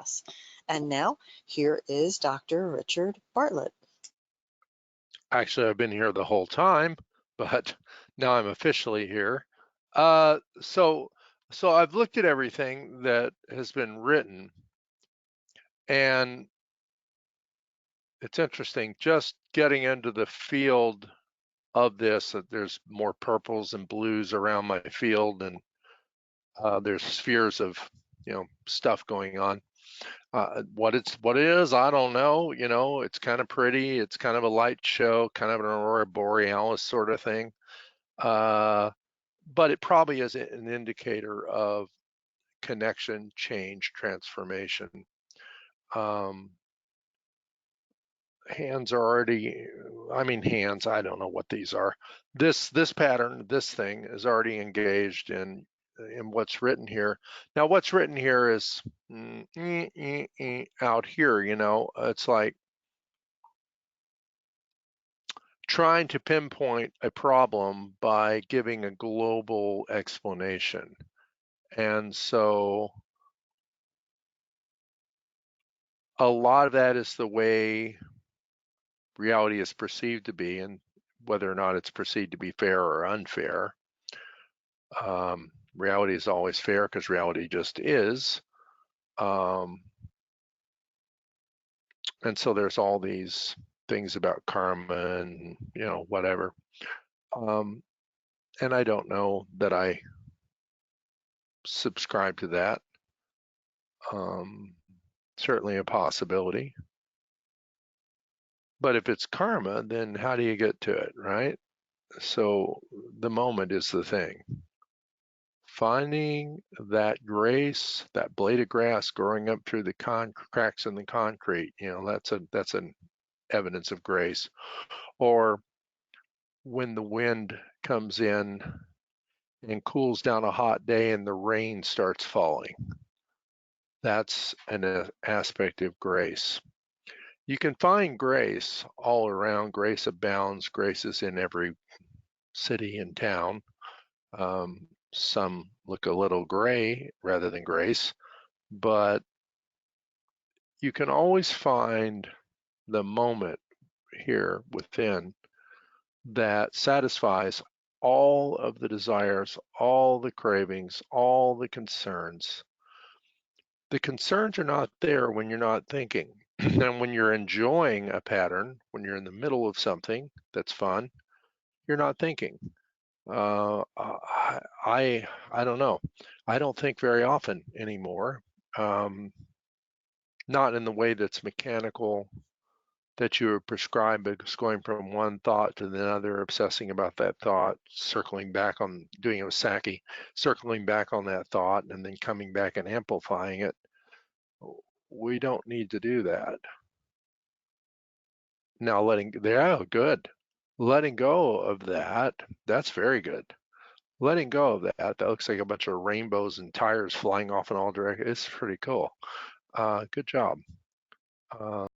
class. And now, here is Dr. Richard Bartlett. Actually, I've been here the whole time, but now I'm officially here. So I've looked at everything that has been written, and it's interesting just getting into the field of this. That there's more purples and blues around my field, and there's spheres of stuff going on. What it is, I don't know. It's kind of pretty. It's kind of a light show, kind of an aurora borealis sort of thing. But it probably is an indicator of connection, change, transformation. Hands are already, hands, I don't know what these are. This pattern, this thing is already engaged in what's written here. Now what's written here is out here, it's like trying to pinpoint a problem by giving a global explanation. And so a lot of that is the way reality is perceived to be, and whether or not it's perceived to be fair or unfair. Reality is always fair because reality just is. And so there's all these things about karma and, whatever. And I don't know that I subscribe to that. Certainly a possibility. But if it's karma, then how do you get to it, right? So the moment is the thing. Finding that grace, that blade of grass growing up through the cracks in the concrete, that's an evidence of grace. Or when the wind comes in and cools down a hot day and the rain starts falling, that's an aspect of grace. You can find grace all around. Grace abounds. Grace is in every city and town. Some look a little gray rather than grace, but you can always find the moment here within that satisfies all of the desires, all the cravings, all the concerns. The concerns are not there when you're not thinking. And when you're enjoying a pattern, when you're in the middle of something that's fun, you're not thinking. I don't know. I don't think very often anymore. Not in the way that's mechanical, that you are prescribed, but it's going from one thought to another, obsessing about that thought, circling back on, doing it with Saki, circling back on that thought, and then coming back and amplifying it. We don't need to do that. Now good. Letting go of that, that's very good. Letting go of that looks like a bunch of rainbows and tires flying off in all directions. It's pretty cool. Good job.